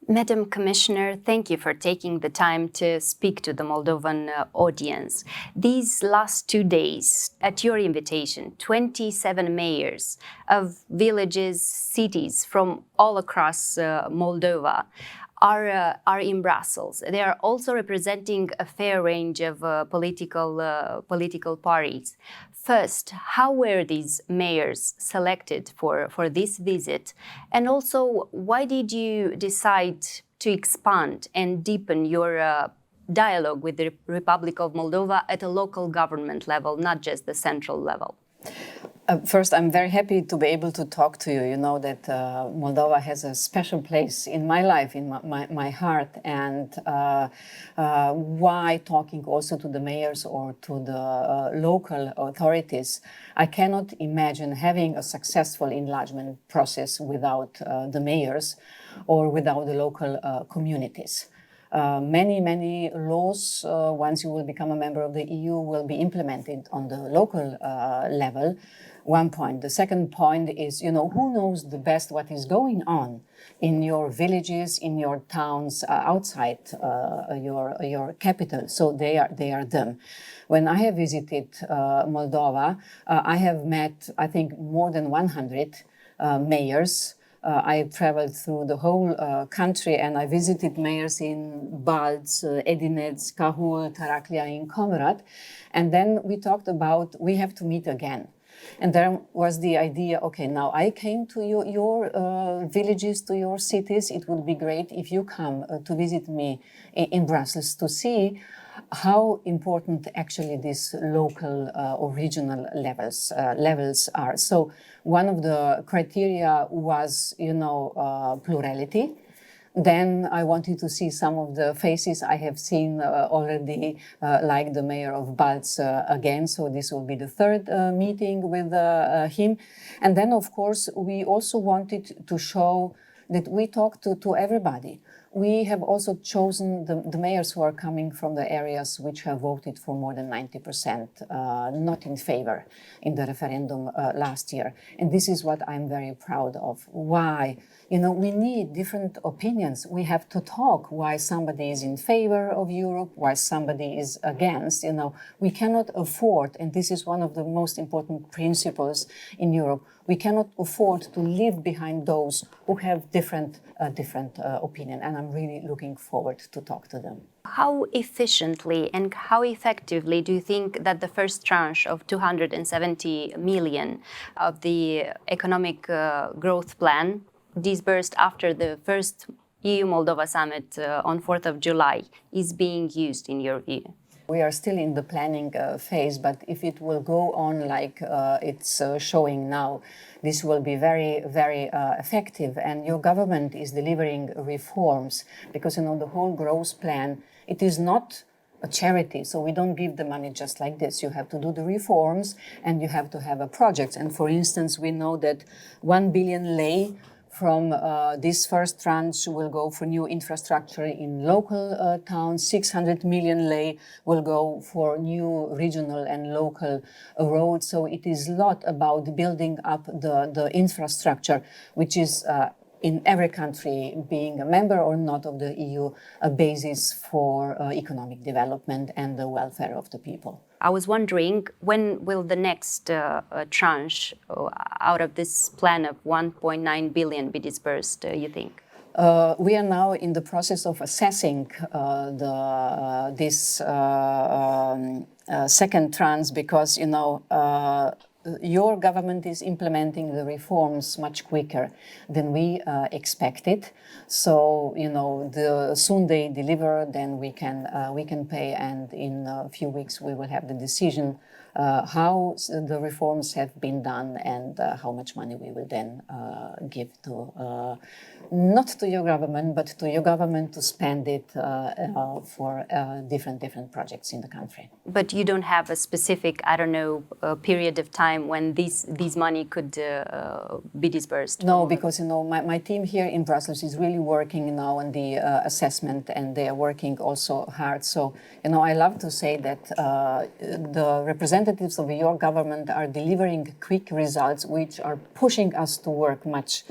Madam Commissioner, thank you for taking the time to speak to the Moldovan audience. These last 2 days, at your invitation, 27 mayors of villages, cities from all across Moldova are in Brussels. They are also representing a fair range of political parties. First, how were these mayors selected for this visit? And also, why did you decide to expand and deepen your dialogue with the Republic of Moldova at a local government level, not just the central level? First, I'm very happy to be able to talk to you. You know that Moldova has a special place in my life, in my heart, and why talking also to the mayors or to the local authorities. I cannot imagine having a successful enlargement process without the mayors or without the local communities. Many laws, once you will become a member of the EU, will be implemented on the local level. One point. The second point is, who knows the best what is going on in your villages, in your towns, outside your capital. So they are them. When I have visited Moldova, I have met, I think, more than 100 mayors. I traveled through the whole country and I visited mayors in Balz, Edinets, Cahul, Taraclia, in Comrat. And then we talked about we have to meet again. And there was the idea, okay, now I came to your villages, to your cities. It would be great if you come to visit me in Brussels to see how important actually these local or regional levels are. So one of the criteria was, plurality. Then I wanted to see some of the faces I have seen already, like the mayor of Balz again. So this will be the third meeting with him. And then, of course, we also wanted to show that we talk to everybody. We have also chosen the mayors who are coming from the areas which have voted for more than 90%, not in favor in the referendum last year. And this is what I'm very proud of. Why? We need different opinions. We have to talk why somebody is in favor of Europe, why somebody is against. We cannot afford, and this is one of the most important principles in Europe, we cannot afford to leave behind those who have different opinion. And I'm really looking forward to talk to them. How efficiently and how effectively do you think that the first tranche of 270 million of the economic growth plan disbursed after the first EU-Moldova summit on 4th of July is being used in your view? We are still in the planning phase, but if it will go on like it's showing now, this will be very, very effective. And your government is delivering reforms because, the whole growth plan, it is not a charity. So we don't give the money just like this. You have to do the reforms and you have to have a project. And for instance, we know that 1 billion lei from this first tranche will go for new infrastructure in local towns. 600 million lei will go for new regional and local roads. So it is a lot about building up the infrastructure, which is in every country, being a member or not of the EU, a basis for economic development and the welfare of the people. I was wondering, when will the next tranche out of this plan of 1.9 billion be disbursed, you think? We are now in the process of assessing this second tranche because, your government is implementing the reforms much quicker than we expected. So, the soon they deliver, then we can pay, and in a few weeks we will have the decision how the reforms have been done and how much money we will then give to, not to your government, but to your government to spend it for different projects in the country. But you don't have a specific, period of time when these money could be disbursed? No, because, my team here in Brussels is really working now on the assessment, and they are working also hard. So, I love to say that the representatives representatives of your government are delivering quick results, which are pushing us to work much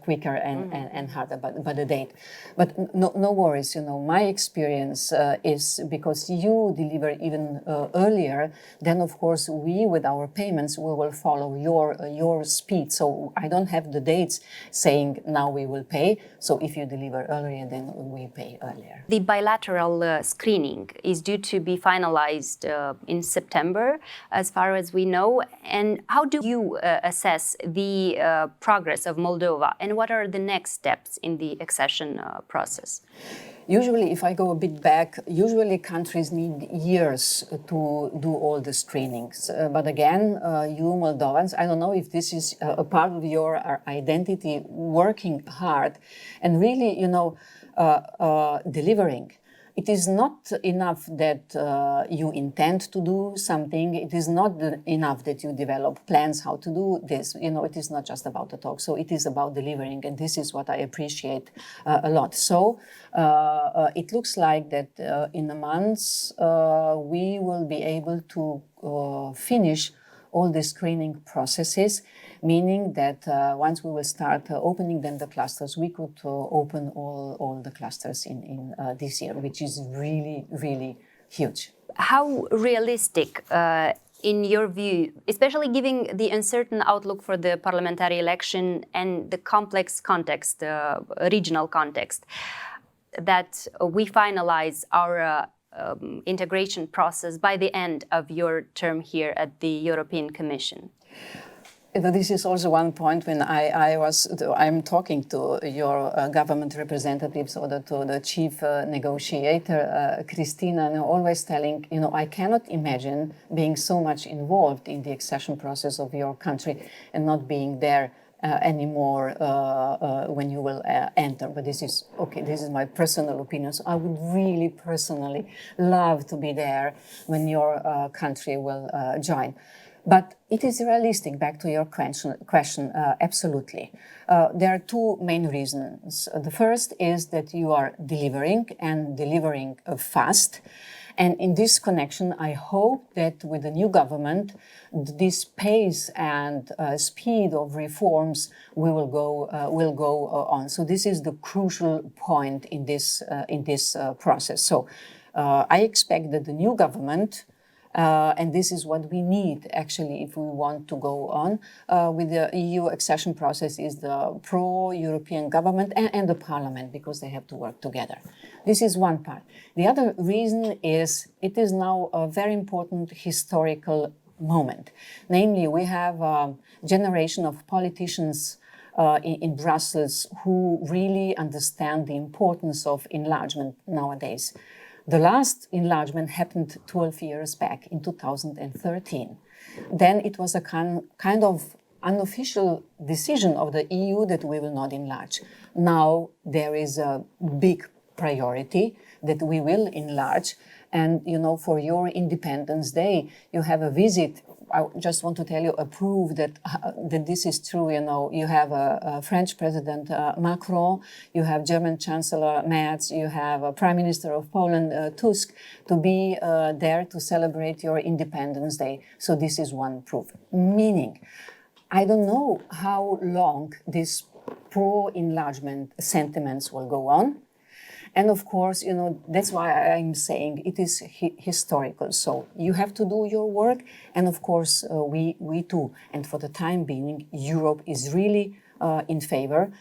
quicker and harder by the date. But no worries, my experience is because you deliver even earlier, then of course we with our payments we will follow your speed. So I don't have the dates saying now we will pay. So if you deliver earlier, then we pay earlier. The bilateral screening is due to be finalized in September, as far as we know. And how do you assess the progress of Moldova, and what are the next steps in the accession process? Usually, if I go a bit back, usually countries need years to do all the screenings. But again, you Moldovans, I don't know if this is a part of your identity, working hard and really, delivering. It is not enough that you intend to do something. It is not enough that you develop plans how to do this. It is not just about the talk. So it is about delivering, and this is what I appreciate a lot. So it looks like that in a month we will be able to finish all the screening processes, meaning that once we will start opening then the clusters, we could open all the clusters in this year, which is really, really huge. How realistic, in your view, especially given the uncertain outlook for the parliamentary election and the complex context, regional context, that we finalize our integration process by the end of your term here at the European Commission? This is also one point when I'm talking to your government representatives or to the chief negotiator, Christina, and always telling, I cannot imagine being so much involved in the accession process of your country and not being there anymore when you will enter. But this is my personal opinion. So I would really personally love to be there when your country will join. But it is realistic, back to your question, absolutely. There are two main reasons. The first is that you are delivering and delivering fast. And in this connection, I hope that with the new government, this pace and speed of reforms will go on. So this is the crucial point in this process. So I expect that the new government, and this is what we need actually if we want to go on with the EU accession process, is the pro-European government and the parliament, because they have to work together. This is one part. The other reason is it is now a very important historical moment. Namely, we have a generation of politicians in Brussels who really understand the importance of enlargement nowadays. The last enlargement happened 12 years back in 2013. Then it was a kind of unofficial decision of the EU that we will not enlarge. Now there is a big priority that we will enlarge. And, for your Independence Day, you have a visit. I just want to tell you, a proof that this is true. You have a French President Macron, you have German Chancellor Merz, you have a Prime Minister of Poland Tusk to be there to celebrate your Independence Day. So this is one proof. Meaning, I don't know how long these pro-enlargement sentiments will go on. And of course, that's why I'm saying it is historical. So you have to do your work. And of course, we too. And for the time being, Europe is really in favor.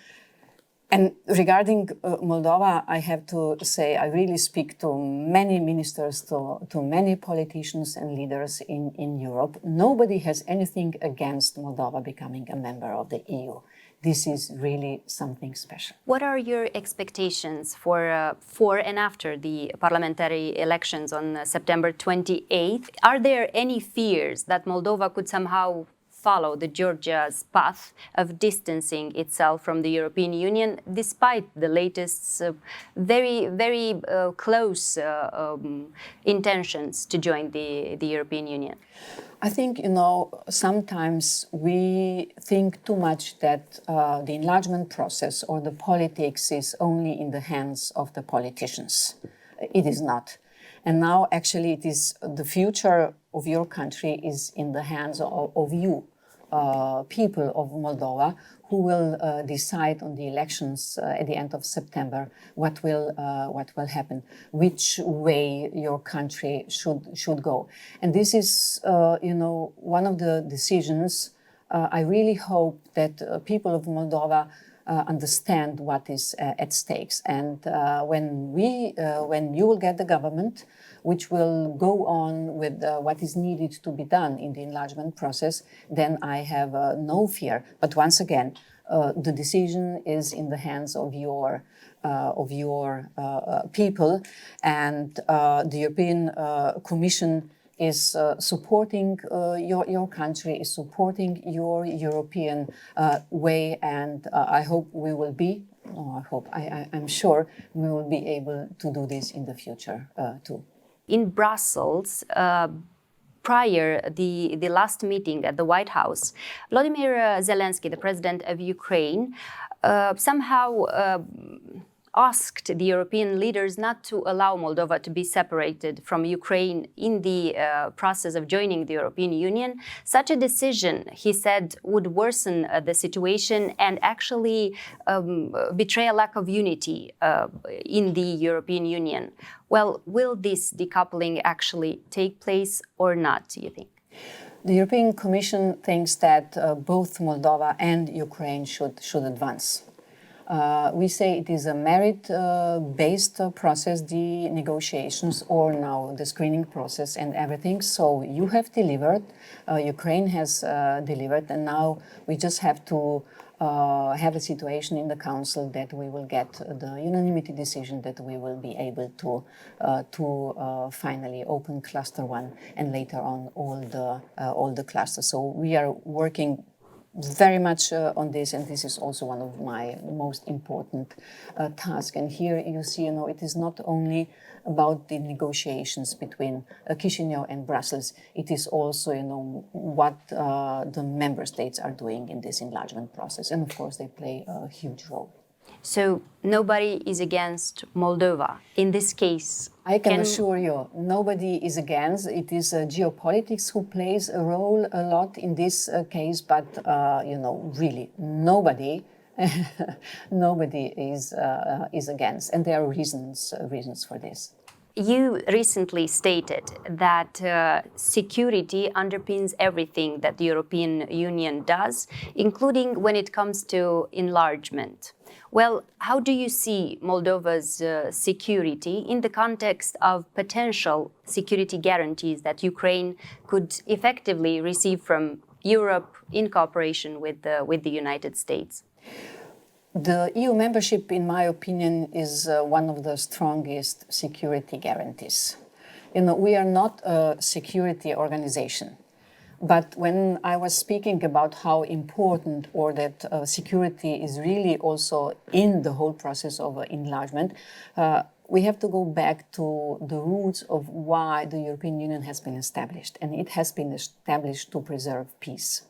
And regarding Moldova, I have to say I really speak to many ministers, to many politicians and leaders in Europe. Nobody has anything against Moldova becoming a member of the EU. This is really something special. What are your expectations for and after the parliamentary elections on September 28th? Are there any fears that Moldova could somehow follow the Georgia's path of distancing itself from the European Union, despite the latest very close intentions to join the European Union? I think, sometimes we think too much that the enlargement process or the politics is only in the hands of the politicians. It is not. And now actually it is the future of your country is in the hands of you, people of Moldova, who will decide on the elections at the end of September what will happen, which way your country should go. And this is, one of the decisions. I really hope that people of Moldova understand what is at stakes. And when you will get the government, which will go on with what is needed to be done in the enlargement process, then I have no fear. But once again, the decision is in the hands of your people, and the European Commission is supporting your country, is supporting your European way, and I hope we will be, I'm sure we will be able to do this in the future too. In Brussels, prior the last meeting at the White House, Volodymyr Zelensky, the president of Ukraine, somehow asked the European leaders not to allow Moldova to be separated from Ukraine in the process of joining the European Union. Such a decision, he said, would worsen the situation and actually betray a lack of unity in the European Union. Well, will this decoupling actually take place or not, do you think? The European Commission thinks that both Moldova and Ukraine should advance. We say it is a merit-based process, the negotiations, or now the screening process and everything. So you have delivered, Ukraine has delivered, and now we just have to have a situation in the Council that we will get the unanimity decision that we will be able to finally open Cluster 1 and later on all the clusters. So we are working very much on this, and this is also one of my most important tasks. And here you see, it is not only about the negotiations between Chișinăul and Brussels. It is also, what the member states are doing in this enlargement process, and of course they play a huge role. So nobody is against Moldova in this case? I can assure you, nobody is against. It is geopolitics who plays a role a lot in this case, but really nobody is against, and there are reasons for this. You recently stated that security underpins everything that the European Union does, including when it comes to enlargement. Well, how do you see Moldova's security in the context of potential security guarantees that Ukraine could effectively receive from Europe in cooperation with the United States? The EU membership, in my opinion, is one of the strongest security guarantees. We are not a security organization. But when I was speaking about how important or that security is really also in the whole process of enlargement, we have to go back to the roots of why the European Union has been established. And it has been established to preserve peace.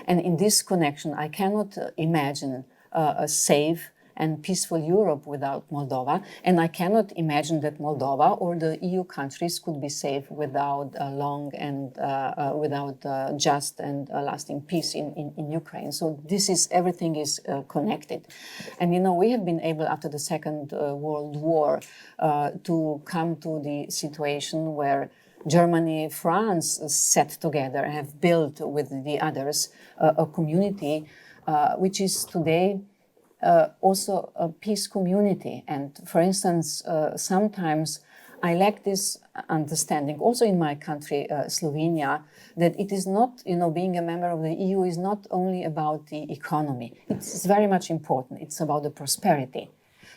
And in this connection, I cannot imagine a safe and peaceful Europe without Moldova, and I cannot imagine that Moldova or the EU countries could be safe without a long and without just and lasting peace in Ukraine. So everything is connected, and we have been able after the Second World War to come to the situation where Germany, France sat together and have built with the others a community which is today also a peace community. And for instance, sometimes I lack this understanding, also in my country, Slovenia, that it is not, being a member of the EU is not only about the economy. It's very much important. It's about the prosperity.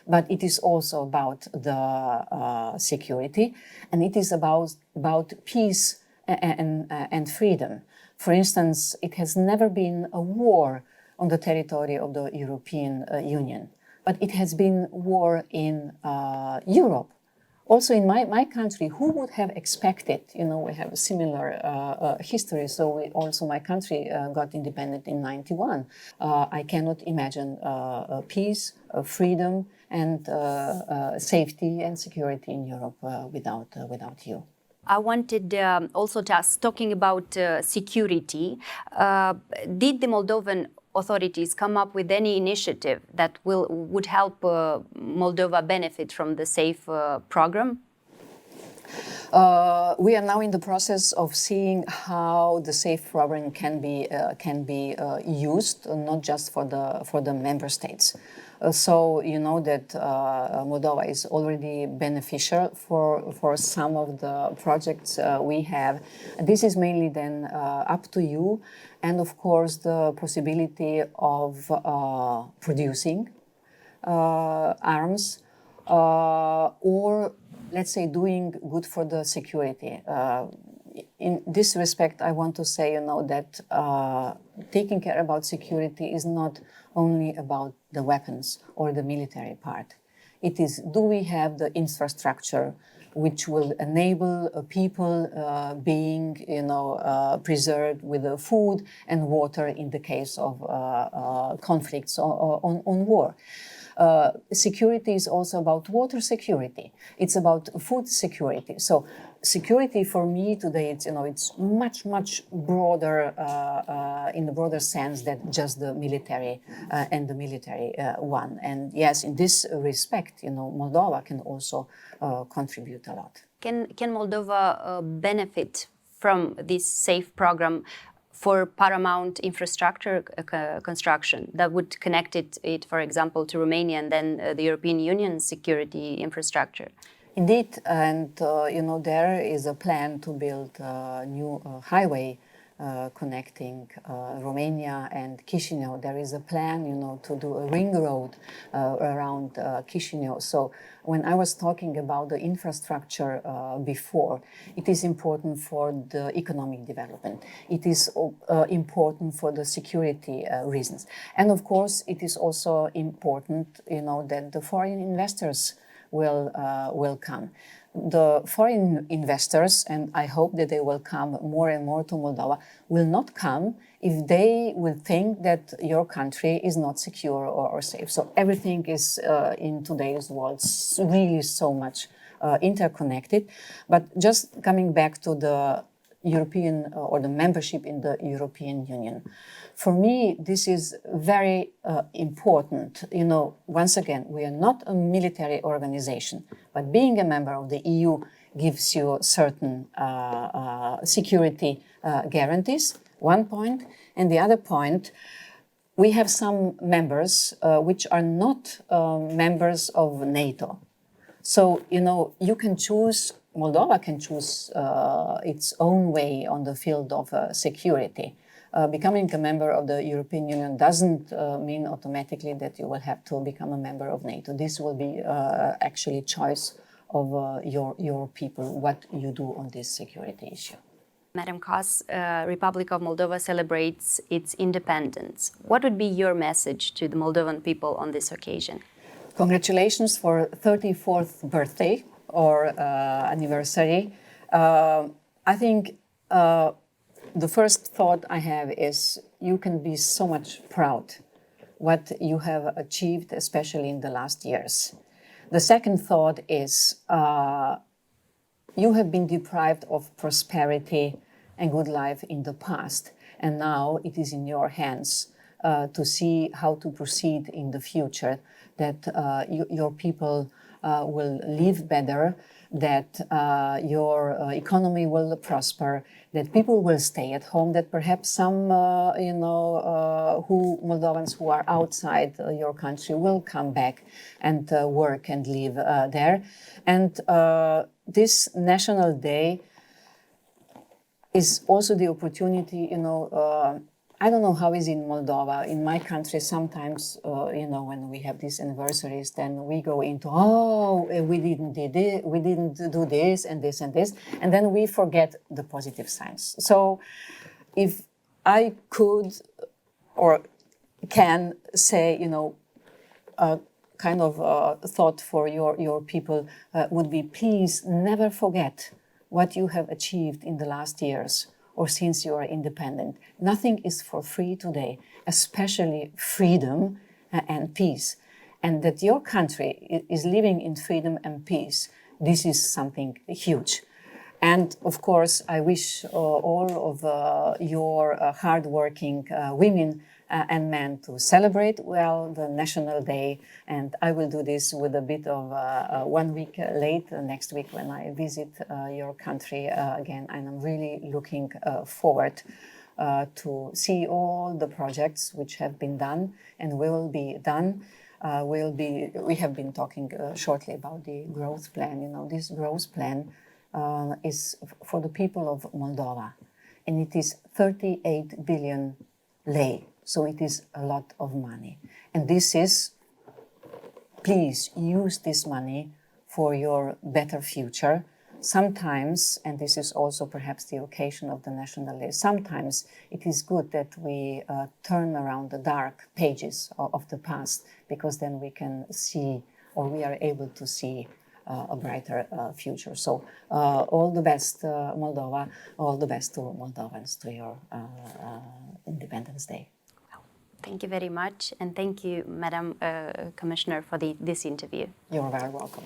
But it is also about the security, and it is about peace and freedom. For instance, it has never been a war on the territory of the European Union, but it has been war in Europe. Also in my country, who would have expected, we have a similar history, so my country got independent in 91. I cannot imagine peace, freedom, and safety and security in Europe without you. I wanted also to ask, talking about security, did the Moldovan authorities come up with any initiative that would help Moldova benefit from the SAFE program? We are now in the process of seeing how the SAFE program can be used, not just for the member states. So you know that Moldova is already beneficial for some of the projects we have. This is mainly then up to you, and of course the possibility of producing arms or, let's say, doing good for the security. In this respect, I want to say, you know, that taking care about security is not only about the weapons or the military part. It is, do we have the infrastructure which will enable people being, you know, preserved with food and water in the case of conflicts on war. Security is also about water security. It's about food security. So security for me today, it's, you know, it's much broader in the broader sense than just the military and the military one. And yes, in this respect, you know, Moldova can also contribute a lot. Can Moldova benefit from this SAFE program for paramount infrastructure construction that would connect it, for example, to Romania and then the European Union security infrastructure? Indeed, and you know, there is a plan to build a new highway connecting Romania and Chișinăul. There is a plan, you know, to do a ring road around Chișinăul. So when I was talking about the infrastructure before, it is important for the economic development. It is important for the security reasons. And of course, it is also important, you know, that the foreign investors will come. The foreign investors, and I hope that they will come more and more to Moldova, will not come if they will think that your country is not secure or safe. So everything is in today's world really so much interconnected. But just coming back to the European or the membership in the European Union. For me, this is very important. You know, once again, we are not a military organization, but being a member of the EU gives you certain security guarantees, one point. And the other point, we have some members which are not members of NATO. So, you know, you can choose, Moldova can choose its own way on the field of security. Becoming a member of the European Union doesn't mean automatically that you will have to become a member of NATO. This will be actually choice of your people, what you do on this security issue. Madam Kos, Republic of Moldova celebrates its independence. What would be your message to the Moldovan people on this occasion? Congratulations for 34th birthday or anniversary. I think the first thought I have is you can be so much proud what you have achieved, especially in the last years. The second thought is you have been deprived of prosperity and good life in the past, and now it is in your hands to see how to proceed in the future, that your people will live better, that your economy will prosper, that people will stay at home, that perhaps some, Moldovans who are outside your country will come back and work and live there. And this National Day is also the opportunity, I don't know how it is in Moldova. In my country, sometimes, when we have these anniversaries, then we go into, we didn't do this and this and this, and then we forget the positive signs. So if I could or can say, a kind of thought for your people would be, please never forget what you have achieved in the last years or since you are independent. Nothing is for free today, especially freedom and peace. and that your country is living in freedom and peace, this is something huge. And of course, I wish all of your hardworking women and men to celebrate well the National Day. And I will do this with a bit of 1 week late next week when I visit your country again. And I'm really looking forward to see all the projects which have been done and will be done. We have been talking shortly about the growth plan. You know, this growth plan is for the people of Moldova, and it is 38 billion lei, so it is a lot of money. And this is, please use this money for your better future. Sometimes, and this is also perhaps the occasion of the National Day, sometimes it is good that we turn around the dark pages of the past, because then we can see, or we are able to see, a brighter future. So all the best, Moldova, all the best to Moldovans to your Independence Day. Thank you very much, and thank you, Madam Commissioner, for this interview. You're very welcome.